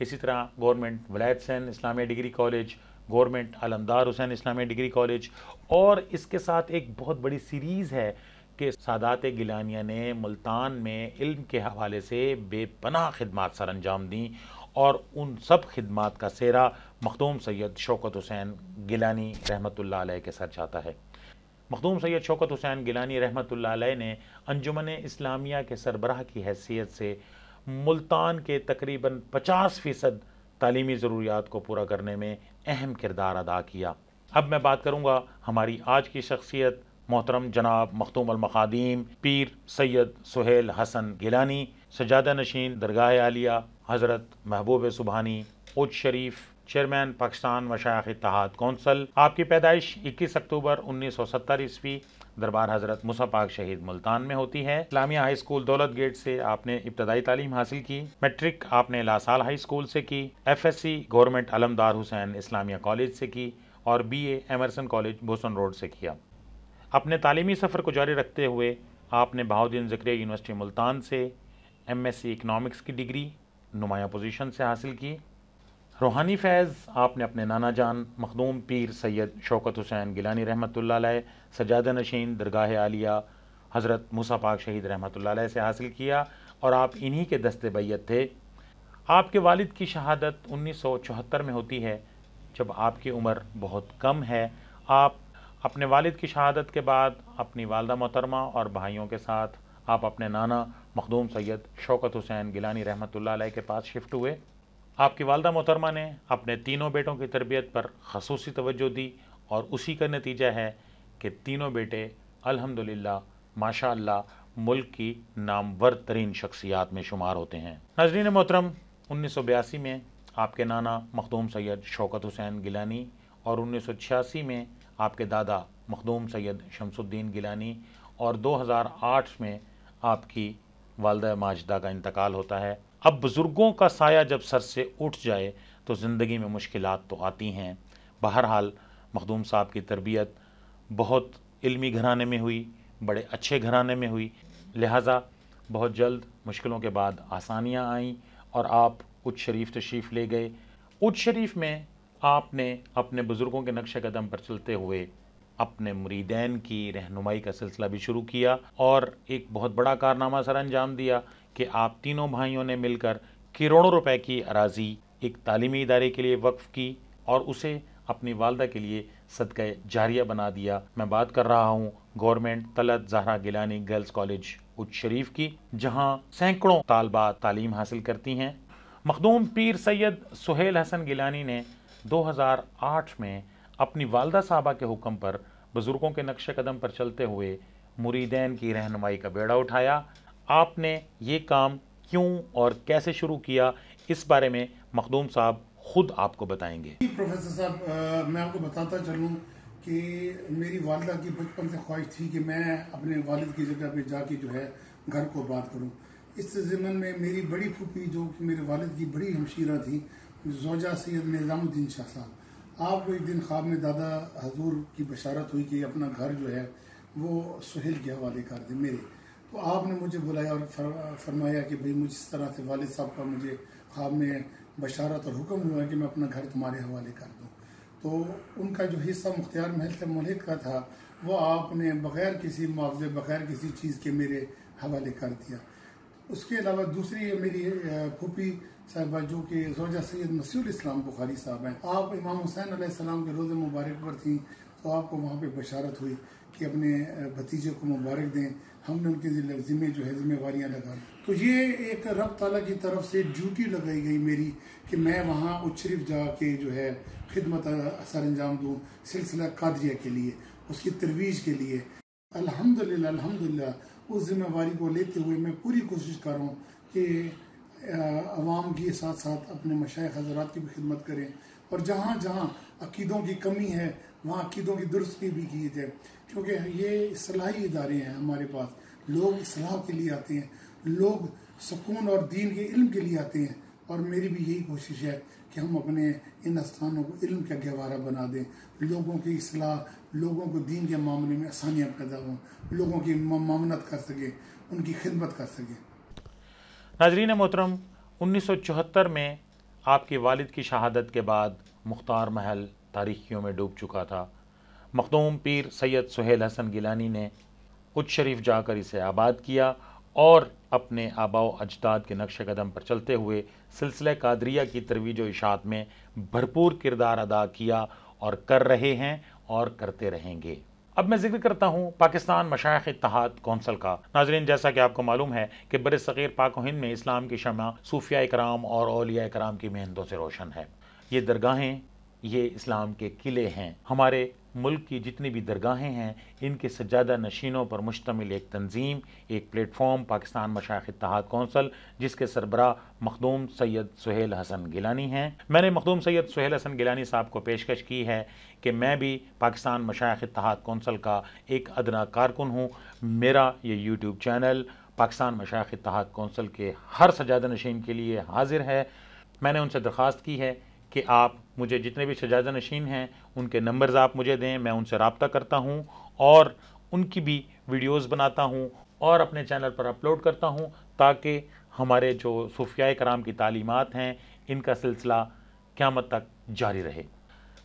اسی طرح گورنمنٹ ولایت حسین اسلامیہ degree college, government Alamdar Hussain اسلامیہ ڈگری کالج، اور اس کے ساتھ ایک بہت بڑی سیریز ہے کہ سادات گیلانیہ نے ملتان میں علم کے حوالے سے بے پناہ خدمات سر انجام دیں، اور ان سب خدمات کا سہرا مخدوم سید شوکت حسین گیلانی رحمۃ اللہ علیہ کے سر جاتا ہے۔ مخدوم سید شوکت حسین گیلانی رحمۃ اللہ علیہ نے انجمن اسلامیہ کے سربراہ کی حیثیت سے ملتان کے تقریباً 50% تعلیمی ضروریات کو پورا کرنے میں اہم کردار ادا کیا۔ اب میں بات کروں گا ہماری آج کی شخصیت محترم جناب مختوم المخادیم پیر سید سہیل حسن گیلانی، سجادہ نشین درگاہ عالیہ حضرت محبوب سبحانی اوج شریف، چیئرمین پاکستان مشائخ اتحاد کونسل۔ آپ کی پیدائش 21 اکتوبر 1970 عیسوی دربار حضرت موسیٰ پاک شہید ملتان میں ہوتی ہے۔ اسلامیہ ہائی اسکول دولت گیٹ سے آپ نے ابتدائی تعلیم حاصل کی۔ میٹرک آپ نے لاسال ہائی اسکول سے کی۔ F S C government Alamdar Hussain Islamia college سے کی، اور B A Emerson college Boston road سے کیا۔ اپنے تعلیمی سفر کو جاری رکھتے ہوئے آپ نے بہاؤالدین زکریا یونیورسٹی ملتان سے ایم ایس سی اکنامکس کی ڈگری نمایاں پوزیشن سے حاصل کی۔ روحانی فیض آپ نے اپنے نانا جان مخدوم پیر سید شوکت حسین گیلانی رحمۃ اللہ علیہ، سجادہ نشین درگاہ عالیہ حضرت موسیٰ پاک شہید رحمۃ اللہ علیہ سے حاصل کیا، اور آپ انہی کے دست بیعت تھے۔ آپ کے والد کی شہادت 1974 میں ہوتی ہے، جب آپ کی عمر بہت کم ہے۔ آپ اپنے والد کی شہادت کے بعد اپنی والدہ محترمہ اور بھائیوں کے ساتھ آپ اپنے نانا مخدوم سید شوکت حسین گیلانی رحمۃ اللہ علیہ کے پاس شفٹ ہوئے۔ آپ کی والدہ محترمہ نے اپنے تینوں بیٹوں کی تربیت پر خصوصی توجہ دی، اور اسی کا نتیجہ ہے کہ تینوں بیٹے الحمدللہ ماشاء اللہ ملک کی نامور ترین شخصیات میں شمار ہوتے ہیں۔ ناظرین محترم، 1982 میں آپ کے نانا مخدوم سید شوکت حسین گیلانی اور 1986 میں آپ کے دادا مخدوم سید شمس الدین گیلانی، اور 2008 میں آپ کی والدہ ماجدہ کا انتقال ہوتا ہے۔ اب بزرگوں کا سایہ جب سر سے اٹھ جائے تو زندگی میں مشکلات تو آتی ہیں۔ بہرحال مخدوم صاحب کی تربیت بہت علمی گھرانے میں ہوئی، بڑے اچھے گھرانے میں ہوئی، لہٰذا بہت جلد مشکلوں کے بعد آسانیاں آئیں، اور آپ اچ شریف تشریف لے گئے۔ اچ شریف میں آپ نے اپنے بزرگوں کے نقش قدم پر چلتے ہوئے اپنے مریدین کی رہنمائی کا سلسلہ بھی شروع کیا، اور ایک بہت بڑا کارنامہ سر انجام دیا کہ آپ تینوں بھائیوں نے مل کر کروڑوں روپے کی اراضی ایک تعلیمی ادارے کے لیے وقف کی، اور اسے اپنی والدہ کے لیے صدقہ جاریہ بنا دیا۔ میں بات کر رہا ہوں government Talat Zahra Gilani girls college اچ شریف کی، جہاں سینکڑوں طالبات تعلیم حاصل کرتی ہیں۔ مخدوم پیر سید سہیل حسن گیلانی نے 2008 میں اپنی والدہ صاحبہ کے حکم پر بزرگوں کے نقش قدم پر چلتے ہوئے مریدین کی رہنمائی کا بیڑا اٹھایا۔ آپ نے یہ کام کیوں اور کیسے شروع کیا، اس بارے میں مخدوم صاحب خود آپ کو بتائیں گے۔ پروفیسر صاحب، میں آپ کو بتاتا چلوں کہ میری والدہ کی بچپن سے خواہش تھی کہ میں اپنے والد کی جگہ پہ جا کے جو ہے گھر کو آباد کروں۔ اس ضمن میں میری بڑی پھوپھی جو کہ میرے والد کی بڑی ہمشیرہ تھی، زوجہ سید نظام الدین شاہ صاحب، آپ کو ایک دن خواب میں دادا حضور کی بشارت ہوئی کہ اپنا گھر جو ہے وہ سہیل کے حوالے کر دیں میرے۔ تو آپ نے مجھے بلایا اور فرمایا کہ بھئی مجھ اس طرح سے والد صاحب کا مجھے خواب میں بشارت اور حکم ہوا کہ میں اپنا گھر تمہارے حوالے کر دوں۔ تو ان کا جو حصہ مختار محل سے ملک کا تھا وہ آپ نے بغیر کسی معاوضے، بغیر کسی چیز کے میرے حوالے کر دیا۔ اس کے علاوہ دوسری میری پھوپھی صاحبہ جو کہ زوجہ سید مسیح الاسلام بخاری صاحب ہیں، آپ امام حسین علیہ السلام کے روز مبارک پر تھیں، تو آپ کو وہاں پہ بشارت ہوئی کہ اپنے بھتیجے کو مبارک دیں، ہم نے ان کے ذمہ جو ہے ذمہ واریاں لگا۔ تو یہ ایک رب تعالیٰ کی طرف سے ڈیوٹی لگائی گئی میری کہ میں وہاں اچ شریف جا کے جو ہے خدمت سر انجام دوں سلسلہ قادریہ کے لیے، اس کی ترویج کے لیے۔ الحمدللہ اس ذمہ واری کو لیتے ہوئے میں پوری کوشش کر رہا ہوں کہ عوام کے ساتھ ساتھ اپنے مشائخ حضرات کی بھی خدمت کریں، اور جہاں جہاں عقیدوں کی کمی ہے وہاں عقیدوں کی درستی بھی کی جائے، کیونکہ یہ اصلاحی ادارے ہیں ہمارے پاس، لوگ اصلاح کے لیے آتے ہیں، لوگ سکون اور دین کے علم کے لیے آتے ہیں، اور میری بھی یہی کوشش ہے کہ ہم اپنے ان استانوں کو علم کا گہوارہ بنا دیں، لوگوں کی اصلاح، لوگوں کو دین کے معاملے میں آسانیاں پیدا ہوں، لوگوں کی معاونت کر سکیں، ان کی خدمت کر سکیں۔ ناظرین محترم، 1974 میں آپ کے والد کی شہادت کے بعد مختار محل تاریکیوں میں ڈوب چکا تھا۔ مخدوم پیر سید سہیل حسن گیلانی نے اچ شریف جا کر اسے آباد کیا اور اپنے آباء و اجداد کے نقش قدم پر چلتے ہوئے سلسلہ قادریہ کی ترویج و اشاعت میں بھرپور کردار ادا کیا اور کر رہے ہیں اور کرتے رہیں گے۔ اب میں ذکر کرتا ہوں پاکستان مشائخ اتحاد کونسل کا۔ ناظرین، جیسا کہ آپ کو معلوم ہے کہ بر صغیر پاک و ہند میں اسلام کی شمع صوفیاء کرام اور اولیاء کرام کی محنتوں سے روشن ہے۔ یہ درگاہیں، یہ اسلام کے قلعے ہیں۔ ہمارے ملک کی جتنی بھی درگاہیں ہیں، ان کے سجادہ نشینوں پر مشتمل ایک تنظیم، ایک پلیٹ فارم پاکستان مشائخ اتحاد کونسل، جس کے سربراہ مخدوم سید سہیل حسن گیلانی ہیں۔ میں نے مخدوم سید سہیل حسن گیلانی صاحب کو پیشکش کی ہے کہ میں بھی پاکستان مشائخ اتحاد کونسل کا ایک ادنا کارکن ہوں۔ میرا یہ یوٹیوب چینل پاکستان مشائخ اتحاد کونسل کے ہر سجادہ نشین کے لیے حاضر ہے۔ میں نے ان سے درخواست کی ہے کہ آپ مجھے جتنے بھی سجادہ نشین ہیں ان کے نمبرز آپ مجھے دیں، میں ان سے رابطہ کرتا ہوں اور ان کی بھی ویڈیوز بناتا ہوں اور اپنے چینل پر اپلوڈ کرتا ہوں، تاکہ ہمارے جو صوفیاء کرام کی تعلیمات ہیں ان کا سلسلہ قیامت تک جاری رہے۔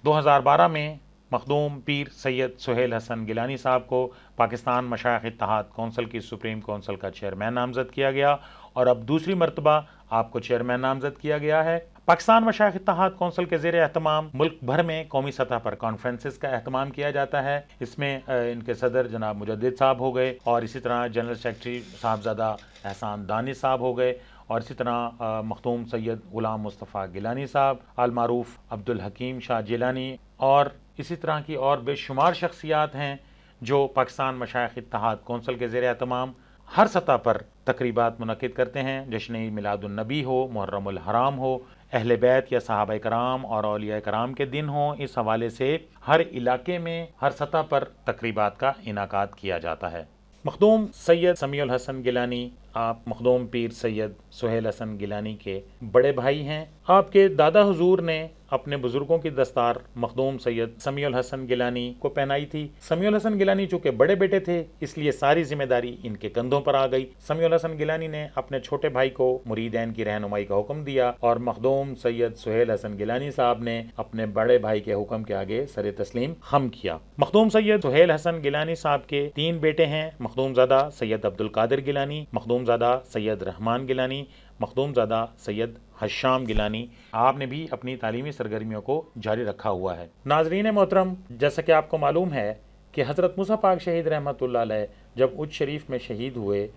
2012 میں مخدوم پیر سید سہیل حسن گیلانی صاحب کو پاکستان مشائخ اتحاد کونسل کی سپریم کونسل کا چیئرمین نامزد کیا گیا اور اب دوسری مرتبہ آپ کو چیئرمین نامزد کیا گیا ہے۔ پاکستان مشائخ اتحاد کونسل کے زیر اہتمام ملک بھر میں قومی سطح پر کانفرنسز کا اہتمام کیا جاتا ہے۔ اس میں ان کے صدر جناب مجدد صاحب ہو گئے اور اسی طرح جنرل سیکرٹری صاحبزادہ احسان دانش صاحب ہو گئے اور اسی طرح مخدوم سید غلام مصطفیٰ گیلانی صاحب، المعروف عبدالحکیم شاہ جیلانی اور اسی طرح کی اور بے شمار شخصیات ہیں جو پاکستان مشائخ اتحاد کونسل کے زیر اہتمام ہر سطح پر تقریبات منعقد کرتے ہیں۔ جشن میلاد النبی ہو، محرم الحرام ہو، اہل بیت یا صحابہ کرام اور اولیاء کرام کے دن ہوں، اس حوالے سے ہر علاقے میں ہر سطح پر تقریبات کا انعقاد کیا جاتا ہے۔ مخدوم سید سمیع الحسن گیلانی، آپ مخدوم پیر سید سہیل حسن گیلانی کے بڑے بھائی ہیں۔ آپ کے دادا حضور نے اپنے بزرگوں کی دستار مخدوم سید سمیع الحسن گیلانی کو پہنائی تھی۔ سمیع الحسن گیلانی چونکہ بڑے بیٹے تھے، اس لیے ساری ذمہ داری ان کے کندھوں پر آ گئی۔ سمیع الحسن گیلانی نے اپنے چھوٹے بھائی کو مریدین کی رہنمائی کا حکم دیا اور مخدوم سید سہیل حسن گیلانی صاحب نے اپنے بڑے بھائی کے حکم کے آگے سر تسلیم خم کیا۔ مخدوم سید سہیل حسن گیلانی صاحب کے 3 بیٹے ہیں، مخدوم زادہ سید عبدالقادر گیلانی، مخدوم زادہ سید رحمان گیلانی، مخدوم زادہ سید حشام گیلانی۔ آپ نے بھی اپنی تعلیمی سرگرمیوں کو جاری رکھا ہوا ہے۔ ناظرین محترم، جیسا کہ آپ کو معلوم ہے کہ حضرت موسیٰ پاک شہید رحمۃ اللہ علیہ جب اچ شریف میں شہید ہوئے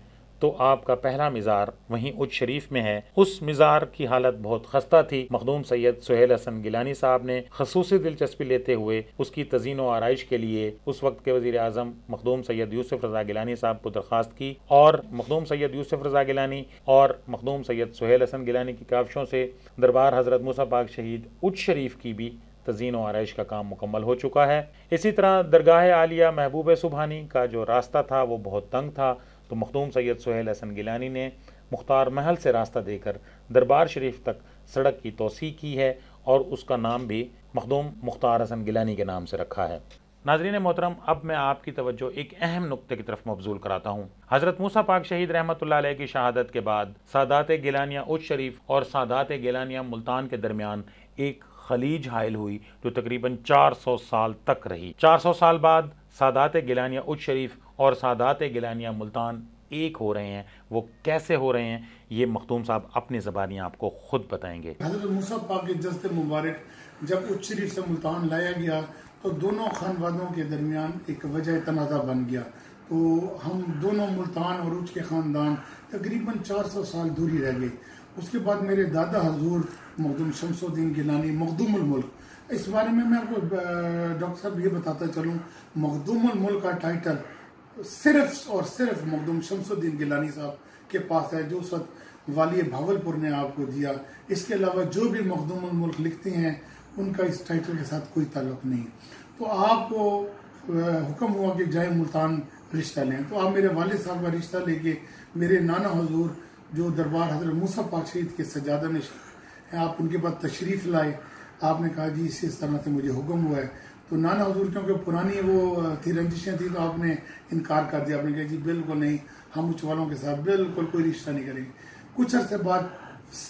تو آپ کا پہلا مزار وہیں اچ شریف میں ہے۔ اس مزار کی حالت بہت خستہ تھی۔ مخدوم سید سہیل حسن گیلانی صاحب نے خصوصی دلچسپی لیتے ہوئے اس کی تزئین و آرائش کے لیے اس وقت کے وزیر اعظم مخدوم سید یوسف رضا گیلانی صاحب کو درخواست کی اور مخدوم سید یوسف رضا گیلانی اور مخدوم سید سہیل حسن گیلانی کی کاوشوں سے دربار حضرت موسیٰ پاک شہید اچ شریف کی بھی تزئین و آرائش کا کام مکمل ہو چکا ہے۔ اسی طرح درگاہ عالیہ محبوب سبحانی کا جو راستہ تھا وہ بہت تنگ تھا، تو مخدوم سید سہیل حسن گیلانی نے مختار محل سے راستہ دے کر دربار شریف تک سڑک کی توسیع کی ہے اور اس کا نام بھی مخدوم مختار حسن گیلانی کے نام سے رکھا ہے۔ ناظرین محترم، اب میں آپ کی توجہ ایک اہم نقطے کی طرف مبذول کراتا ہوں۔ حضرت موسیٰ پاک شہید رحمۃ اللہ علیہ کی شہادت کے بعد سادات گیلانیہ اچ شریف اور سادات گیلانیہ ملتان کے درمیان ایک خلیج حائل ہوئی جو تقریباً 400 سال تک رہی۔ 400 سال بعد سادات گیلانیہ اچ شریف اور سادات گیلانیہ ملتان ایک ہو رہے ہیں۔ وہ کیسے ہو رہے ہیں یہ مخدوم صاحب اپنی زبانی آپ کو خود بتائیں گے۔ حضرت موسیٰ پاک کے جسد مبارک جب اچ شریف سے ملتان لایا گیا تو دونوں خاندانوں کے درمیان ایک وجہ تنازع بن گیا، تو ہم دونوں ملتان اور اچ کے خاندان تقریباً 400 سال دوری رہ گئے۔ اس کے بعد میرے دادا حضور مخدوم شمس الدین گیلانی مخدوم الملک، اس بارے میں آپ کو ڈاکٹر صاحب یہ بتاتا چلوں، مخدوم الملک کا ٹائٹل صرف اور صرف مخدوم شمس الدین گیلانی صاحب کے پاس ہے، جو اس وقت والی بھاولپور نے آپ کو دیا۔ اس کے علاوہ جو بھی مخدوم الملک لکھتے ہیں ان کا اس ٹائٹل کے ساتھ کوئی تعلق نہیں۔ تو آپ کو حکم ہوا کہ جائے ملتان رشتہ لیں، تو آپ میرے والد صاحب کا رشتہ لے کے میرے نانا حضور جو دربار حضرت موسیٰ پاک شہید کے سجادہ نشین ہیں، آپ ان کے بعد تشریف لائے۔ آپ نے کہا جی اس طرح سے مجھے حکم ہوا ہے، تو نانا حضور کیونکہ پرانی وہ تھی رنجشیں تھی تو آپ نے انکار کر دیا۔ آپ نے کہا جی بالکل نہیں، ہم اچ والوں کے ساتھ بالکل کوئی رشتہ نہیں کریں گے۔ کچھ عرصے بعد